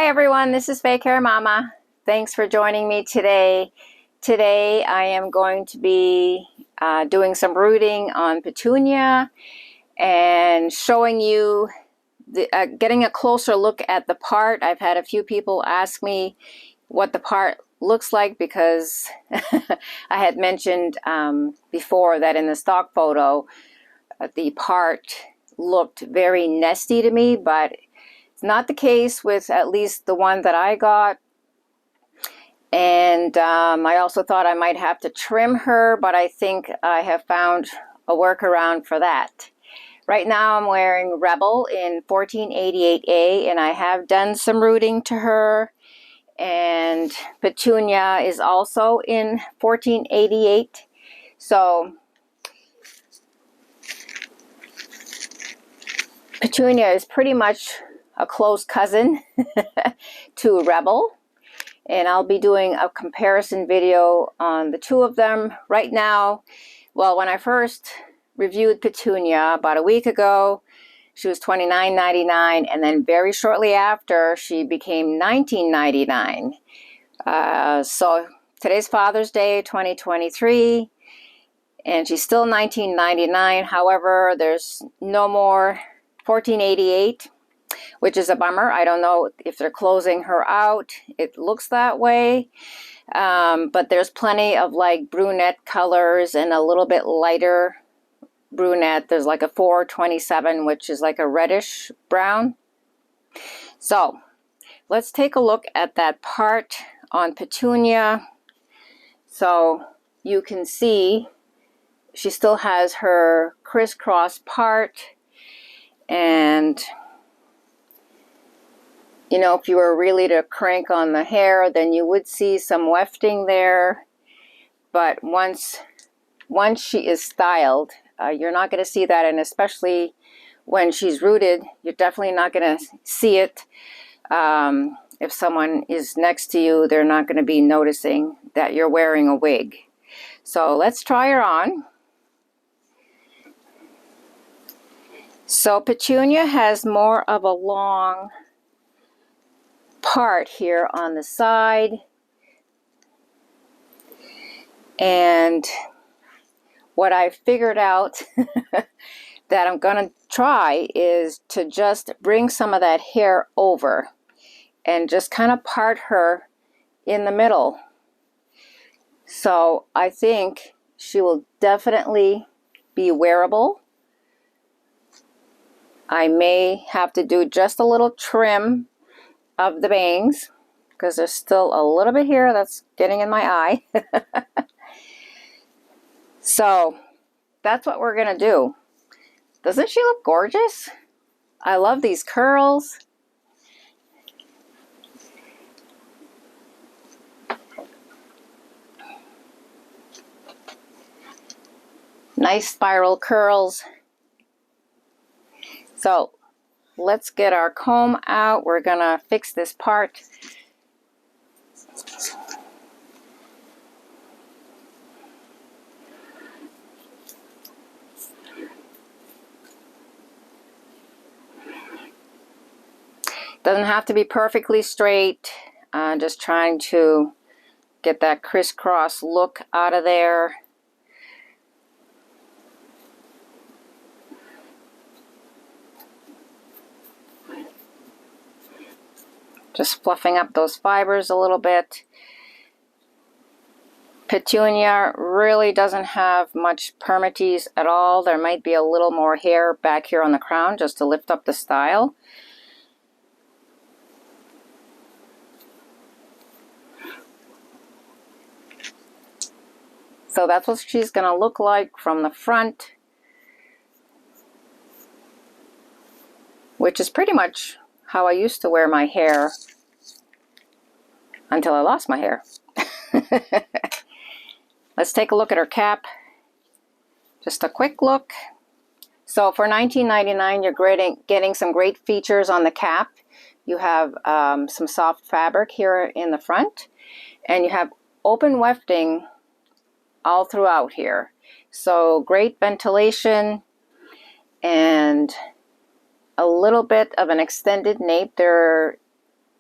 Hi everyone, this is Fake Hair Mama. Thanks for joining me today. Today I am going to be doing some rooting on Petunia and showing you, getting a closer look at the part. I've had a few people ask me what the part looks like because I had mentioned before that in the stock photo the part looked very nesty to me, but not the case with at least the one that I got. And I also thought I might have to trim her, but I think I have found a workaround for that. Right now I'm wearing Rebel in 1488A, and I have done some rooting to her. And Petunia is also in 1488. So Petunia is pretty much a close cousin to Rebel, and I'll be doing a comparison video on the two of them right now. Well, when I first reviewed Petunia about a week ago, she was $29.99, and then very shortly after she became $19.99. So today's Father's Day 2023, and she's still $19.99. However, there's no more 1488, which is a bummer. I don't know if they're closing her out. It looks that way. But there's plenty of like brunette colors and a little bit lighter brunette. There's like a 427, which is like a reddish brown. So let's take a look at that part on Petunia. So you can see she still has her crisscross part, and you know, if you were really to crank on the hair, then you would see some wefting there. But once she is styled, you're not going to see that. And especially when she's rooted, you're definitely not going to see it. If someone is next to you, they're not going to be noticing that you're wearing a wig. So let's try her on. So Petunia has more of a long part here on the side, and what I figured out that I'm gonna try is to just bring some of that hair over and just kind of part her in the middle. So I think she will definitely be wearable. I may have to do just a little trim of the bangs because there's still a little bit here that's getting in my eye. So that's what we're gonna do. Doesn't she look gorgeous? I love these curls. Nice spiral curls. So let's get our comb out. We're gonna fix this part. Doesn't have to be perfectly straight. Just trying to get that crisscross look out of there. Just fluffing up those fibers a little bit. Petunia really doesn't have much permatease at all. There might be a little more hair back here on the crown just to lift up the style. So that's what she's going to look like from the front, which is pretty much how I used to wear my hair until I lost my hair. Let's take a look at her cap. Just a quick look. So for $19.99, you're getting some great features on the cap. You have some soft fabric here in the front, and you have open wefting all throughout here. So great ventilation and a little bit of an extended nape. There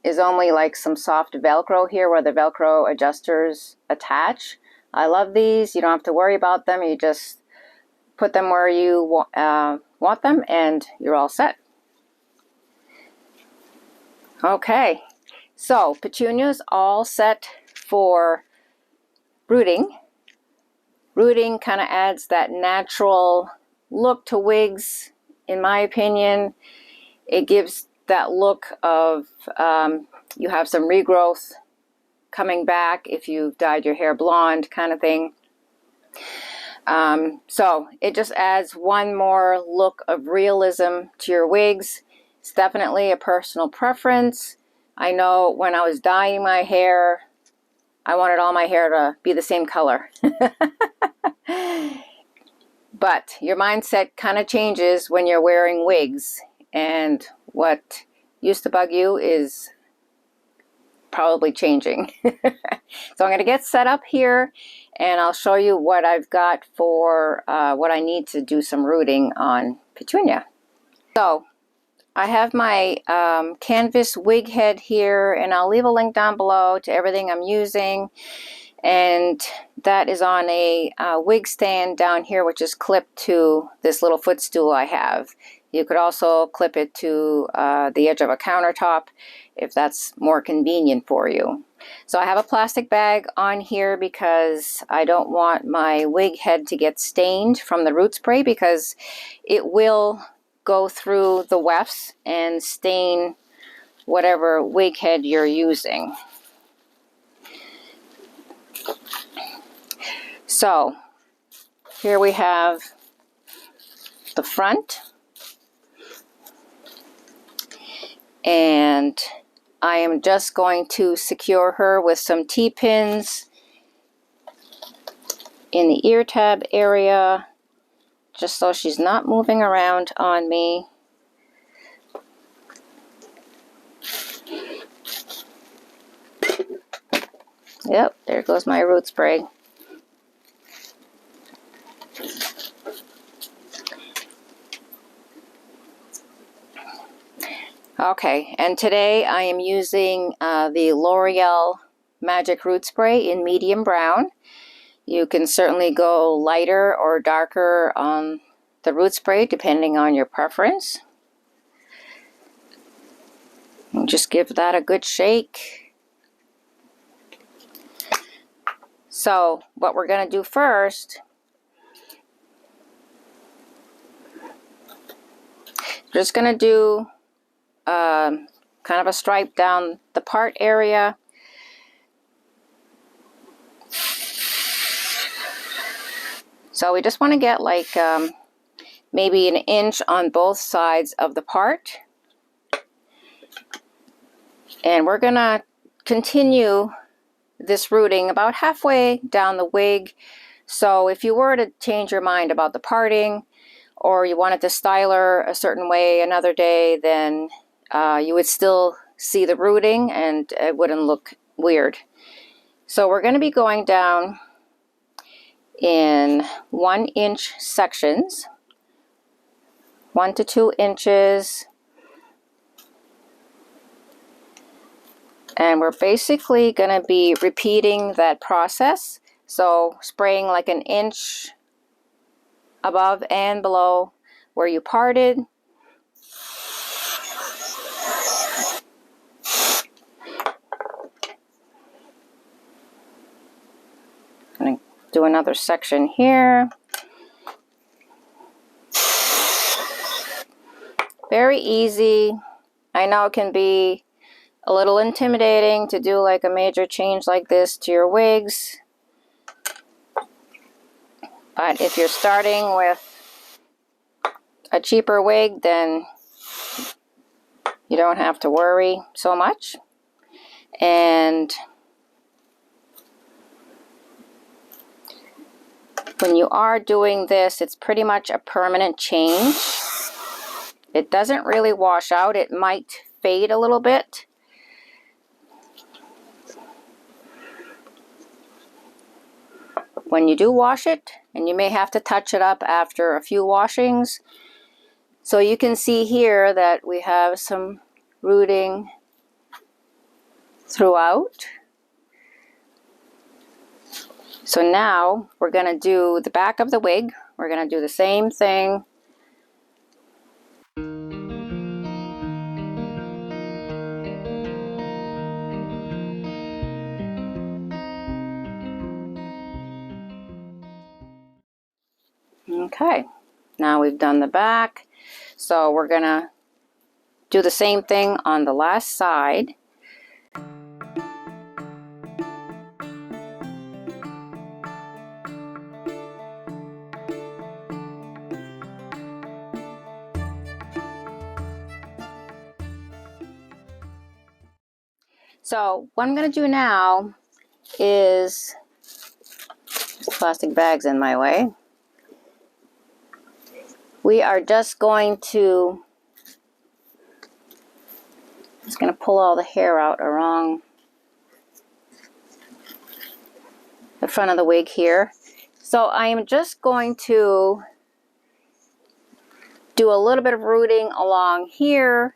is only like some soft Velcro here where the Velcro adjusters attach. I love these. You don't have to worry about them. You just put them where you want them and you're all set. Okay, so Petunia's all set for rooting. Rooting kind of adds that natural look to wigs, in my opinion. It gives that look of you have some regrowth coming back if you've dyed your hair blonde kind of thing. So it just adds one more look of realism to your wigs. It's definitely a personal preference. I know when I was dyeing my hair, I wanted all my hair to be the same color. But your mindset kind of changes when you're wearing wigs, and what used to bug you is probably changing. So I'm going to get set up here and I'll show you what I've got for what I need to do some rooting on Petunia. So I have my canvas wig head here, and I'll leave a link down below to everything I'm using. And that is on a wig stand down here, which is clipped to this little footstool I have. You could also clip it to the edge of a countertop if that's more convenient for you. So I have a plastic bag on here because I don't want my wig head to get stained from the root spray, because it will go through the wefts and stain whatever wig head you're using. So here we have the front, and I am just going to secure her with some T-pins in the ear tab area, just so she's not moving around on me. Yep, there goes my root spray. Okay, and today I am using the L'Oreal Magic Root Spray in medium brown. You can certainly go lighter or darker on the root spray depending on your preference. And just give that a good shake. So what we're going to do first, just going to do kind of a stripe down the part area. So we just want to get like maybe an inch on both sides of the part. And we're going to continue this rooting about halfway down the wig. So if you were to change your mind about the parting, or you wanted to style her a certain way another day, then you would still see the rooting and it wouldn't look weird. So we're going to be going down in 1 inch sections, 1 to 2 inches. And we're basically going to be repeating that process. So spraying like an inch above and below where you parted. I'm going to do another section here. Very easy. I know it can be a little intimidating to do like a major change like this to your wigs. But if you're starting with a cheaper wig, then you don't have to worry so much. And when you are doing this, it's pretty much a permanent change. It doesn't really wash out. It might fade a little bit. When you do wash it, and you may have to touch it up after a few washings. So you can see here that we have some rooting throughout. So now we're going to do the back of the wig. We're going to do the same thing. Okay, now we've done the back. So we're going to do the same thing on the last side. So what I'm going to do now is, plastic bags in my way. We are just going to pull all the hair out around the front of the wig here. So I am just going to do a little bit of rooting along here.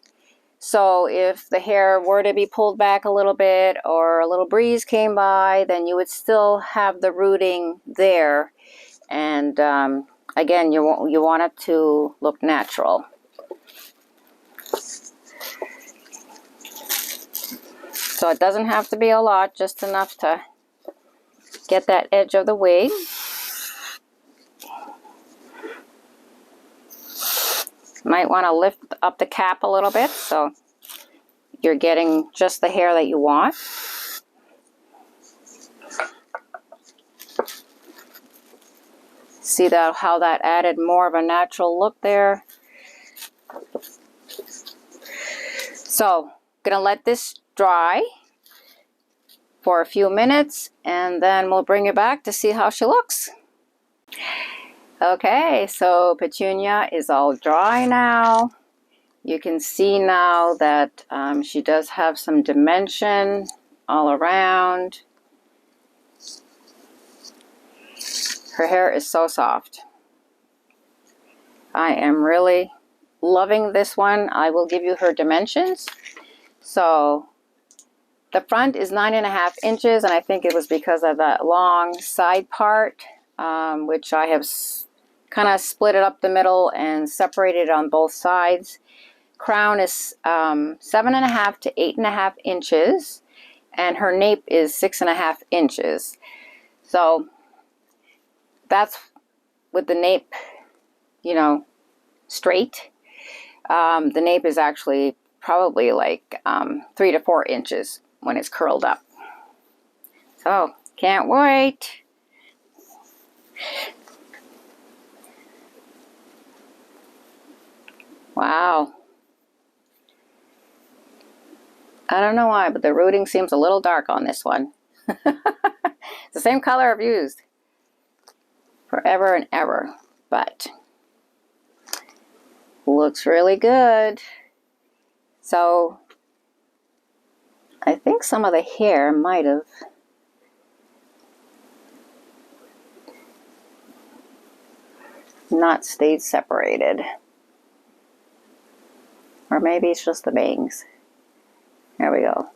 So if the hair were to be pulled back a little bit or a little breeze came by, then you would still have the rooting there. And again, you want it to look natural. So it doesn't have to be a lot, just enough to get that edge of the wig. Might want to lift up the cap a little bit so you're getting just the hair that you want. See that, how that added more of a natural look there. So, gonna let this dry for a few minutes and then we'll bring it back to see how she looks. Okay, so Petunia is all dry now. You can see now that she does have some dimension all around. Her hair is so soft. I am really loving this one. I will give you her dimensions. So the front is 9.5 inches, and I think it was because of that long side part, which I have kind of split it up the middle and separated on both sides. Crown is 7.5 to 8.5 inches, and her nape is 6.5 inches. So that's with the nape, you know, straight. The nape is actually probably like 3 to 4 inches when it's curled up. So can't wait. Wow. I don't know why, but the rooting seems a little dark on this one. It's the same color I've used forever and ever, but looks really good. So I think some of the hair might have not stayed separated. Or maybe it's just the bangs. There we go.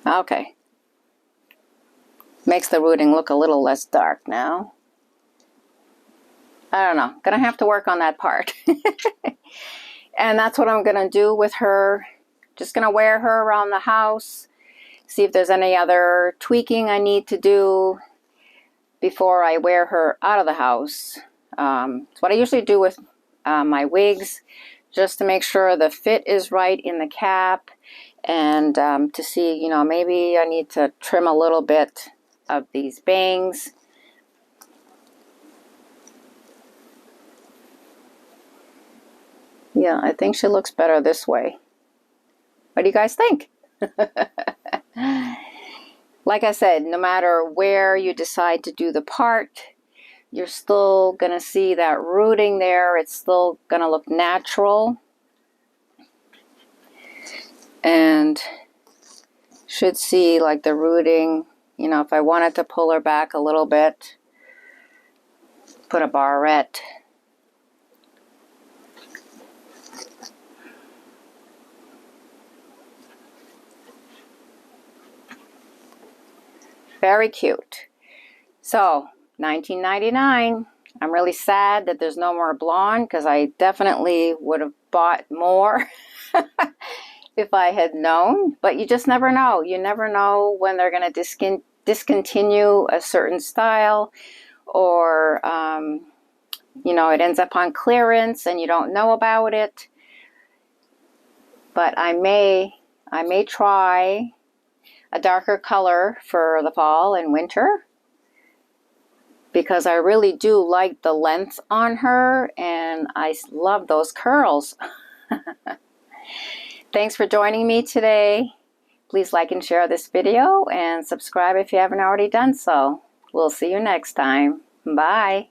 Okay. Makes the rooting look a little less dark now. I don't know. Gonna have to work on that part. And that's what I'm gonna do with her. Just gonna wear her around the house. See if there's any other tweaking I need to do before I wear her out of the house. It's what I usually do with my wigs, just to make sure the fit is right in the cap, and to see, you know, maybe I need to trim a little bit of these bangs. Yeah, I think she looks better this way. What do you guys think? Like I said, no matter where you decide to do the part, you're still going to see that rooting there. It's still going to look natural. And should see like the rooting, you know, if I wanted to pull her back a little bit, put a barrette. Very cute. So, $19.99. I'm really sad that there's no more blonde because I definitely would have bought more if I had known. But you just never know. You never know when they're going to discontinue a certain style, or you know, it ends up on clearance and you don't know about it. But I may try a darker color for the fall and winter, because I really do like the length on her and I love those curls. Thanks for joining me today. Please like and share this video and subscribe if you haven't already done so. We'll see you next time. Bye.